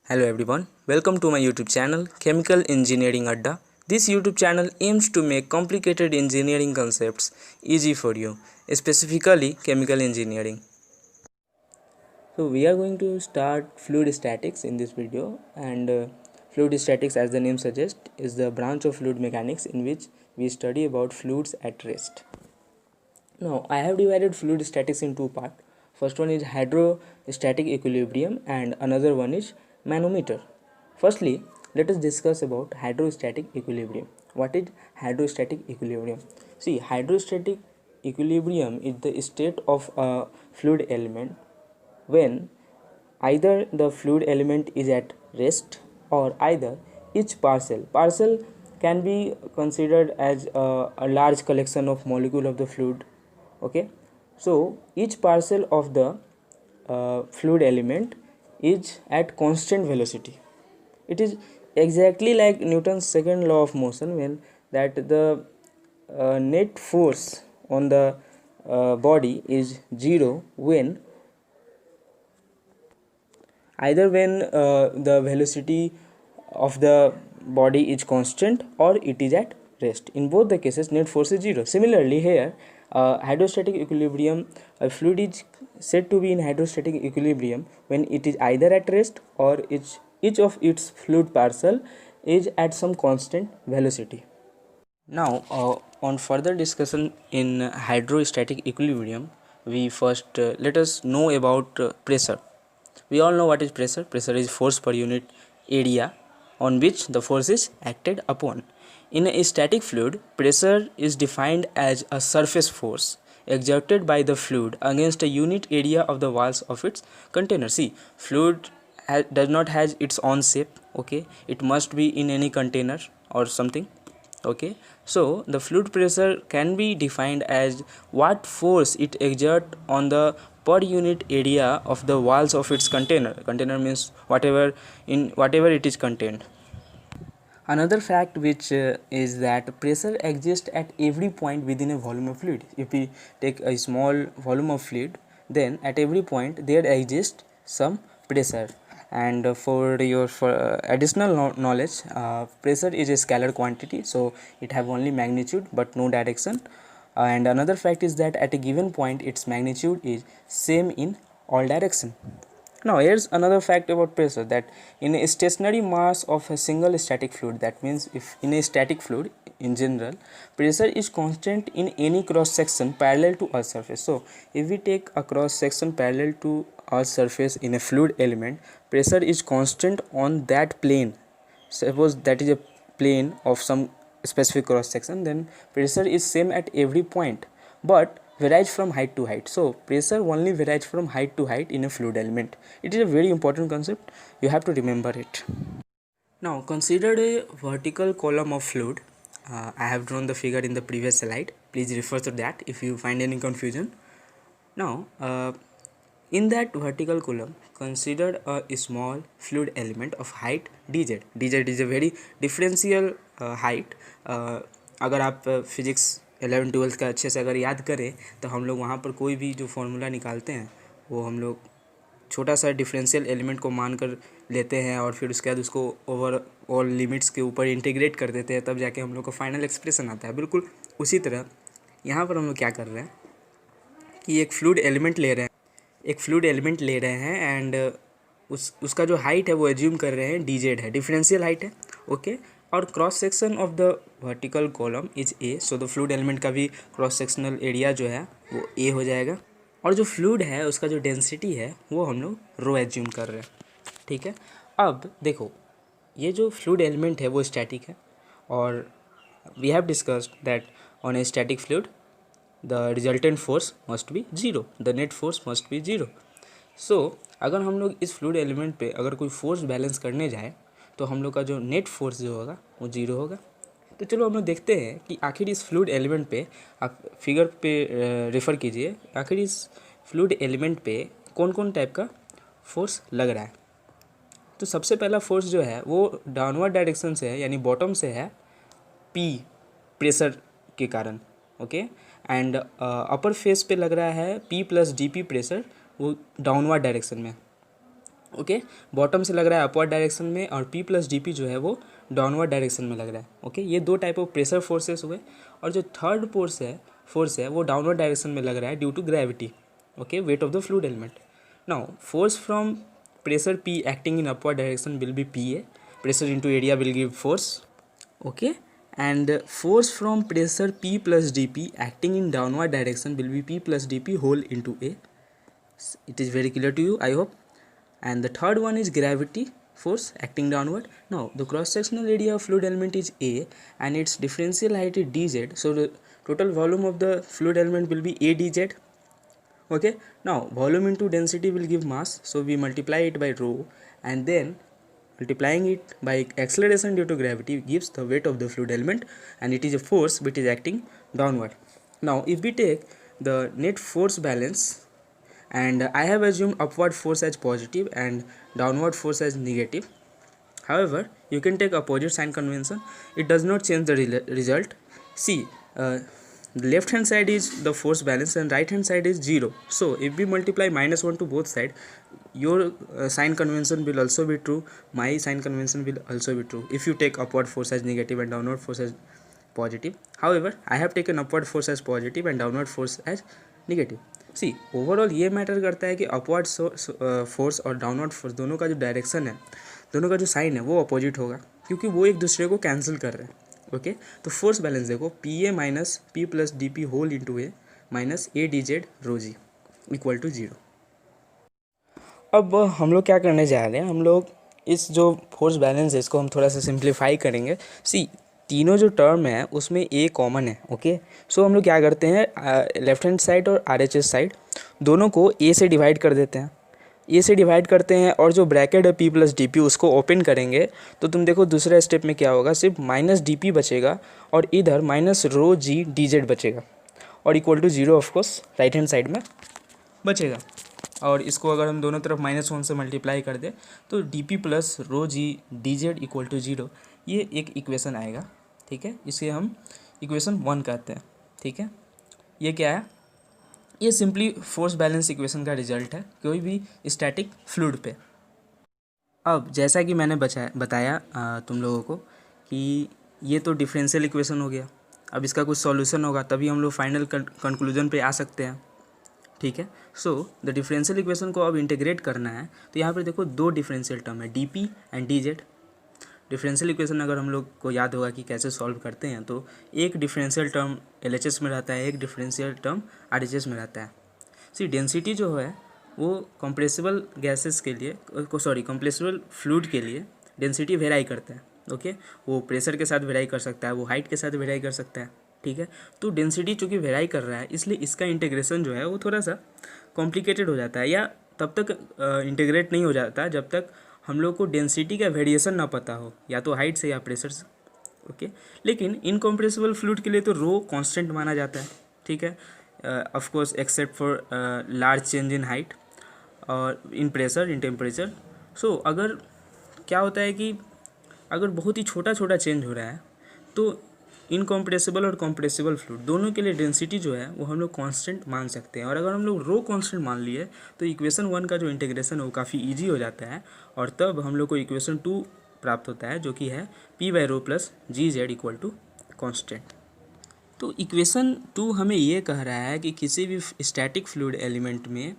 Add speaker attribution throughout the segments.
Speaker 1: Hello everyone, welcome to my YouTube channel Chemical Engineering Adda. This YouTube channel aims to make complicated engineering concepts easy for you, specifically chemical engineering. So we are going to start fluid statics in this video, and fluid statics, as the name suggests, is the branch of fluid mechanics in which we study about fluids at rest. Now I have divided fluid statics in two parts. First one is hydrostatic equilibrium and another one is manometer. Firstly, let us discuss about hydrostatic equilibrium. What is hydrostatic equilibrium? See, hydrostatic equilibrium is the state of a fluid element when either the fluid element is at rest or either each parcel can be considered as a large collection of molecule of the fluid. Okay, so each parcel of the fluid element is at constant velocity. It is exactly like Newton's second law of motion, when that the net force on the body is zero when either when the velocity of the body is constant or it is at rest. In both the cases net force is zero. Similarly here, hydrostatic equilibrium, a fluid is said to be in hydrostatic equilibrium when it is either at rest or each of its fluid parcel is at some constant velocity. Now on further discussion in hydrostatic equilibrium, we first let us know about pressure. We all know what is pressure. Pressure is force per unit area on which the force is acted upon. In a static fluid, pressure is defined as a surface force exerted by the fluid against a unit area of the walls of its container. See, fluid does not has its own shape. Okay, it must be in any container or something. Okay, so the fluid pressure can be defined as what force it exerts on the per unit area of the walls of its container means whatever it is contained. Another fact which is that pressure exists at every point within a volume of fluid. If we take a small volume of fluid, then at every point there exists some pressure. And for your additional knowledge, pressure is a scalar quantity, so it have only magnitude but no direction. And another fact is that at a given point its magnitude is same in all direction. Now here's another fact about pressure, that in a stationary mass of a single static fluid, that means if in a static fluid in general, pressure is constant in any cross section parallel to Earth's surface. So if we take a cross section parallel to Earth's surface in a fluid element, pressure is constant on that plane. Suppose that is a plane of some specific cross section, then pressure is same at every point but varies from height to height. So pressure only varies from height to height in a fluid element. It is a very important concept, you have to remember it. Now consider a vertical column of fluid. I have drawn the figure in the previous slide, please refer to that if you find any confusion. Now in that vertical column, consider a small fluid element of height dz. dz is a very differential height. अगर आप physics 11-12 का अच्छे से अगर याद करें तो हम लोग वहाँ पर कोई भी जो फॉर्मूला निकालते हैं वो हम लोग छोटा सा डिफरेंशियल एलिमेंट को मान कर लेते हैं और फिर उसके बाद उसको ओवर ऑल लिमिट्स के ऊपर इंटीग्रेट कर देते हैं, तब जाके हम लोग का फाइनल एक्सप्रेशन आता है। बिल्कुल उसी तरह यहाँ पर हम लोग क्या कर रहे हैं कि एक फ्लूइड एलिमेंट ले रहे हैं एंड उसका जो हाइट है वो एज्यूम कर रहे हैं dz है, डिफरेंशियल हाइट है। ओके, और cross section of the vertical column is a, so the fluid element का भी क्रॉस सेक्शनल एरिया जो है वो a हो जाएगा, और जो फ्लूइड है उसका जो डेंसिटी है वो हम लोग रो एज्यूम कर रहे हैं। ठीक है, अब देखो ये जो फ्लूइड एलिमेंट है वो स्टैटिक है, और we have discussed that on a static fluid the resultant force must be zero, the net force must be zero. So अगर हम लोग इस फ्लूइड एलिमेंट पे अगर कोई फोर्स बैलेंस करने जाए तो हम लोग का जो नेट फोर्स जो होगा वो जीरो होगा। तो चलो हम लोग देखते हैं कि आखिर इस फ्लूइड एलिमेंट पे, आप फिगर पे रेफ़र कीजिए, आखिर इस फ्लूइड एलिमेंट पे कौन कौन टाइप का फोर्स लग रहा है। तो सबसे पहला फोर्स जो है वो डाउनवर्ड डायरेक्शन से है, यानी बॉटम से है, पी प्रेशर के कारण। ओके, एंड अपर फेस पे लग रहा है P + dP प्रेशर, वो डाउनवर्ड डायरेक्शन में। ओके, बॉटम से लग रहा है अपवर्ड डायरेक्शन में और P प्लस डी पी जो है वो डाउनवर्ड डायरेक्शन में लग रहा है। ओके, ये दो टाइप ऑफ प्रेशर फोर्सेस हुए। और जो थर्ड फोर्स है वो डाउनवर्ड डायरेक्शन में लग रहा है due to gravity, okay, weight of the fluid element. Now force from pressure P acting in upward direction will be PA, pressure into area will give force, okay, and force from pressure P plus dP acting in downward direction will be P plus dP whole into A. It is very clear to you, I hope. And the third one is gravity force acting downward. Now the cross sectional area of fluid element is A and its differential height is dz, so the total volume of the fluid element will be A dz. Okay, now volume into density will give mass, so we multiply it by rho, and then multiplying it by acceleration due to gravity gives the weight of the fluid element, and it is a force which is acting downward. Now if we take the net force balance, and I have assumed upward force as positive and downward force as negative. However, you can take opposite sign convention, it does not change the result. See, the left hand side is the force balance and right hand side is 0. So if we multiply -1 to both sides, your sign convention will also be true, my sign convention will also be true if you take upward force as negative and downward force as positive. However, I have taken upward force as positive and downward force as negative. C overall ये matter करता है कि upward force और downward force दोनों का जो direction है, दोनों का जो साइन है वो अपोजिट होगा, क्योंकि वो एक दूसरे को कैंसिल कर रहे हैं। ओके, तो फोर्स बैलेंस देखो, P A minus P plus D P whole into A minus A D Z rho G equal to 0। अब हम लोग क्या करने जा रहे हैं, हम लोग इस जो फोर्स बैलेंस है इसको हम थोड़ा सा सिंप्लीफाई करेंगे। सी तीनों जो टर्म है उसमें ए कॉमन है। ओके, सो हम लोग क्या करते हैं, लेफ्ट हैंड साइड और आर एच एस साइड दोनों को ए से डिवाइड कर देते हैं, ए से डिवाइड करते हैं, और जो ब्रैकेट है पी प्लस डी पी उसको ओपन करेंगे तो तुम देखो दूसरे स्टेप में क्या होगा, सिर्फ माइनस डी पी बचेगा और इधर minus rho G D Z बचेगा और equal to 0 of course right hand side में बचेगा। और इसको अगर हम दोनों तरफ -1 से मल्टीप्लाई कर दें तो D P plus rho G D Z equal to 0, ये एक इक्वेशन आएगा। ठीक है, इसे हम इक्वेशन 1 कहते हैं। ठीक है, ये क्या है, ये सिंपली फोर्स बैलेंस इक्वेशन का रिजल्ट है कोई भी स्टैटिक फ्लूइड पे। अब जैसा कि मैंने बताया तुम लोगों को कि ये तो डिफरेंशियल इक्वेशन हो गया, अब इसका कुछ सॉल्यूशन होगा तभी हम लोग फाइनल कंक्लूजन पे आ सकते हैं। ठीक है, सो द डिफरेंशियल इक्वेशन को अब इंटीग्रेट करना है, तो यहाँ पर देखो दो डिफरेंशियल टर्म है D P and D Z. Differential equation अगर हम लोग को याद होगा कि कैसे सॉल्व करते हैं, तो एक डिफरेंशियल टर्म एलएचएस में रहता है, एक डिफरेंशियल टर्म आरएचएस में रहता है। सी डेंसिटी जो है वो कंप्रेसिबल गैसेस के लिए, कंप्रेसिबल फ्लूइड के लिए डेंसिटी वेराई करता है। ओके, वो प्रेशर के साथ वेराई कर सकता है, वो हाइट के साथ वेराई कर सकता है। ठीक है, तो डेंसिटी चूँकि वेराई कर रहा है इसलिए इसका इंटीग्रेशन जो है वो थोड़ा सा कॉम्प्लिकेटेड हो जाता है, या तब तक इंटीग्रेट नहीं हो जाता जब तक हम लोग को डेंसिटी का वेरिएशन ना पता हो, या तो हाइट से या प्रेशर से। ओके, लेकिन इनकम्प्रेसिबल फ्लूइड के लिए तो रो कांस्टेंट माना जाता है। ठीक है, of course except for large change in height और इन प्रेशर इन टेम्परेचर। सो अगर क्या होता है कि अगर बहुत ही छोटा छोटा चेंज हो रहा है तो इनकम्प्रेसिबल और कंप्रेसिबल फ्लूइड दोनों के लिए डेंसिटी जो है वो हम लोग कांस्टेंट मान सकते हैं। और अगर हम लोग रो कांस्टेंट मान लिए तो इक्वेशन 1 का जो इंटीग्रेशन है वो काफ़ी ईजी हो जाता है, और तब हम लोग को इक्वेशन 2 प्राप्त होता है जो कि है P by rho plus G Z equal to constant. तो इक्वेशन 2 हमें ये कह रहा है कि किसी भी स्टैटिक फ्लूइड एलिमेंट में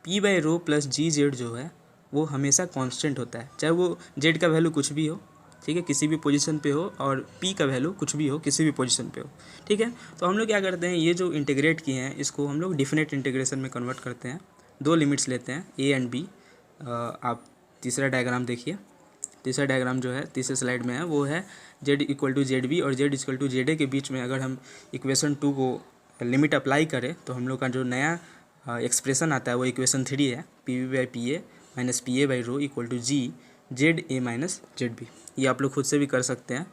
Speaker 1: P by rho plus G Z जो है वो हमेशा कांस्टेंट होता है, चाहे वो जेड का वैल्यू कुछ भी हो। ठीक है, किसी भी पोजीशन पे हो, और पी का वैल्यू कुछ भी हो किसी भी पोजीशन पे हो। ठीक है, तो हम लोग क्या करते हैं, ये जो इंटीग्रेट किए हैं इसको हम लोग डिफिनेट इंटीग्रेशन में कन्वर्ट करते हैं। दो लिमिट्स लेते हैं ए एंड बी। आप तीसरा डायग्राम देखिए, तीसरा डायग्राम जो है तीसरे स्लाइड में है वो है Z equal to Z B और Z equal to Z A के बीच में अगर हम इक्वेशन 2 को लिमिट अप्लाई करें तो हम लोग का जो नया एक्सप्रेशन आता है वो इक्वेशन 3 है, P B by P A minus P A by rho equal to G Z A minus Z B. ये आप लोग खुद से भी कर सकते हैं,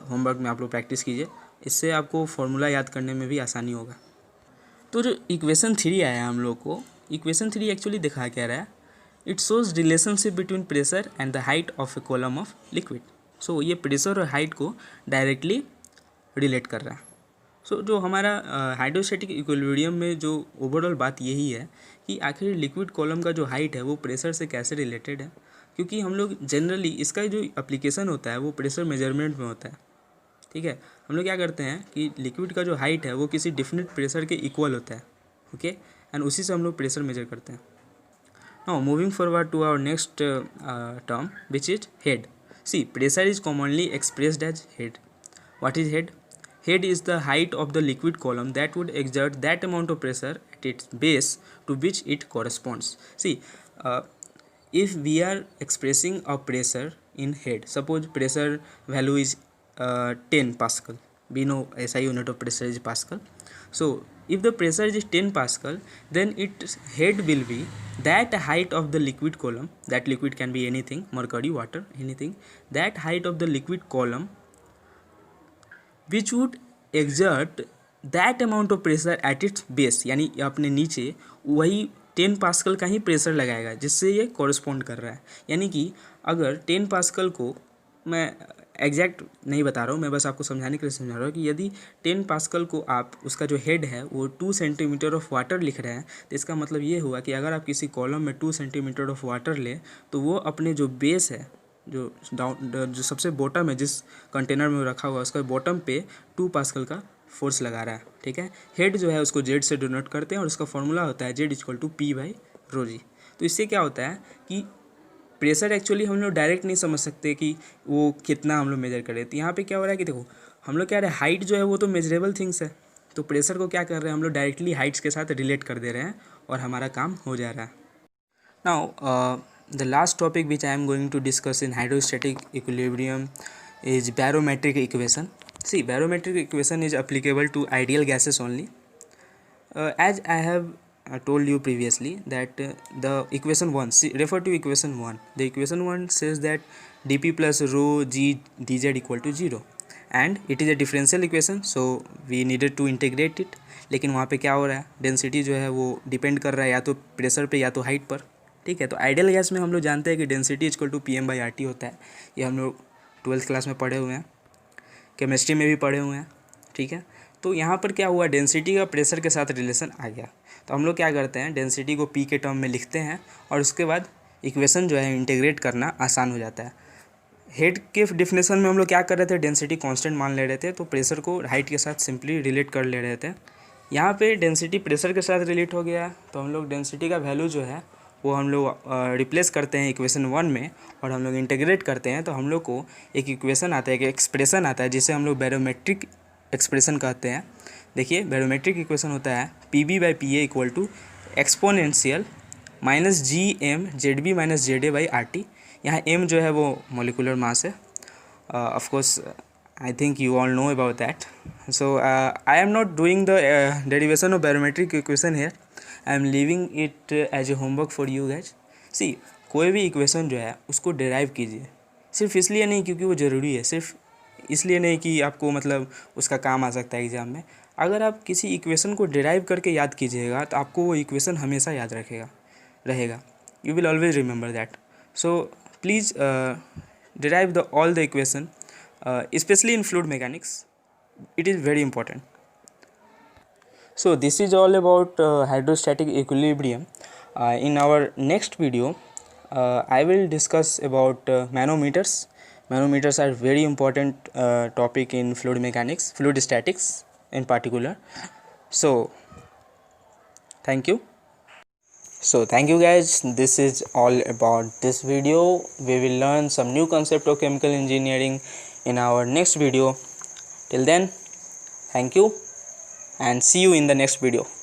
Speaker 1: होमवर्क में आप लोग प्रैक्टिस कीजिए, इससे आपको फॉर्मूला याद करने में भी आसानी होगा। तो जो इक्वेशन 3 आया हम लोग को, इक्वेशन 3 एक्चुअली दिखा क्या रहा है, it shows relationship between pressure and the height of a column of liquid. So ये प्रेशर और हाइट को डायरेक्टली रिलेट कर रहा है। सो जो हमारा हाइड्रोस्टैटिक इक्विलिब्रियम में जो ओवरऑल बात यही है कि आखिर लिक्विड कॉलम का जो हाइट है वो प्रेशर से कैसे रिलेटेड है, क्योंकि हम लोग जनरली इसका जो एप्लीकेशन होता है वो प्रेशर मेजरमेंट में होता है। ठीक है, हम लोग क्या करते हैं कि लिक्विड का जो हाइट है वो किसी डिफिनिट प्रेशर के इक्वल होता है, ओके, एंड उसी से हम लोग प्रेशर मेजर करते हैं। Now moving forward to our next term which is head. See pressure is commonly expressed as head. What is head? Head is the height of the liquid column that would exert that amount of pressure at its base to which it corresponds. See, uh, if we are expressing a pressure in head, suppose pressure value is 10 Pascal. We know SI unit of pressure is Pascal. So, if the pressure is 10 Pascal, then its head will be that height of the liquid column. That liquid can be anything, mercury, water, anything. That height of the liquid column which would exert that amount of pressure at its base, यानी अपने नीचे वही 10 pascal का ही pressure लगाएगा जिससे ये correspond कर रहा है। यानी कि अगर 10 पास्कल को, मैं एग्जैक्ट नहीं बता रहा हूँ, मैं बस आपको समझाने के लिए समझा रहा हूँ कि यदि 10 पास्कल को आप उसका जो हेड है वो 2 सेंटीमीटर ऑफ वाटर लिख रहे हैं, तो इसका मतलब ये हुआ कि अगर आप किसी कॉलम में 2 सेंटीमीटर ऑफ वाटर लें तो वो अपने जो बेस है, जो सबसे बॉटम है, जिस कंटेनर में रखा हुआ है उसका बॉटम पे 2 पास्कल का फोर्स लगा रहा है। ठीक है, हेड जो है उसको जेड से डिनोट करते हैं और उसका फॉर्मूला होता है Z equal to P by rho G. तो इससे क्या होता है कि प्रेशर एक्चुअली हम लोग डायरेक्ट नहीं समझ सकते कि वो कितना हम लोग मेजर करें। तो यहाँ पे क्या हो रहा है कि देखो हम लोग क्या रहे, हाइट जो है वो तो मेजरेबल थिंग्स है, तो प्रेशर को क्या कर रहे हैं हम लोग डायरेक्टली हाइट्स के साथ रिलेट कर दे रहे हैं और हमारा काम हो जा रहा है। Now the last topic which I am going to discuss in hydrostatic equilibrium is barometric equation. See, barometric equation is applicable to ideal gases only. As I have told you previously that the equation 1, see, refer to equation 1. The equation 1 says that dp plus rho g dz equal to 0 and it is a differential equation, so we needed to integrate it. लेकिन वहाँ पे क्या हो रहा है, density जो है वो डिपेंड कर रहा है या तो प्रेशर पे या तो हाइट पर। ठीक है, तो आइडियल गैस में हम लोग जानते हैं कि डेंसिटी इक्वल टू PM/RT होता है। ये हम लोग 12th क्लास में पढ़े हुए हैं, केमिस्ट्री में भी पढ़े हुए हैं। ठीक है, तो यहाँ पर क्या हुआ, डेंसिटी का प्रेशर के साथ रिलेशन आ गया, तो हम लोग क्या करते हैं, डेंसिटी को P के टर्म में लिखते हैं और उसके बाद इक्वेशन जो है इंटीग्रेट करना आसान हो जाता है। हेड के डिफिनेशन में हम लोग क्या कर रहे थे, डेंसिटी कांस्टेंट मान ले रहे थे, तो प्रेशर को हाइट के साथ सिंपली रिलेट कर ले रहे थे। यहाँ पे डेंसिटी प्रेशर के साथ रिलेट हो गया, तो हम लोग डेंसिटी का वैल्यू जो है वो हम लोग रिप्लेस करते हैं इक्वेशन 1 में और हम लोग इंटीग्रेट करते हैं, तो हम लोग को एक इक्वेशन आता है, एक एक्सप्रेशन आता है जिसे हम लोग बैरोमेट्रिक एक्सप्रेशन कहते हैं। देखिए, बैरोमेट्रिक इक्वेशन होता है PB/PA equal to exponential minus GM ZB माइनस ZA बाई RT। यहाँ M जो है वो मोलिकुलर मास है, of course I think you all know about that. So I am not doing the derivation of barometric equation here. I am leaving it as a homework for you guys. See, कोई भी equation जो है उसको derive कीजिए, सिर्फ इसलिए नहीं क्योंकि वो ज़रूरी है, सिर्फ इसलिए नहीं कि आपको मतलब उसका काम आ सकता है एग्ज़ाम में। अगर आप किसी इक्वेशन को डेराइव करके याद कीजिएगा तो आपको वो इक्वेशन हमेशा याद रहेगा। You will always remember that. So please derive all the equation, especially in fluid mechanics. It is very important. So this is all about hydrostatic equilibrium. In our next video I will discuss about manometers. Manometers are very important topic in fluid mechanics, fluid statics in particular. So thank you. So thank you guys, this is all about this video. We will learn some new concept of chemical engineering in our next video. Till then, thank you and see you in the next video.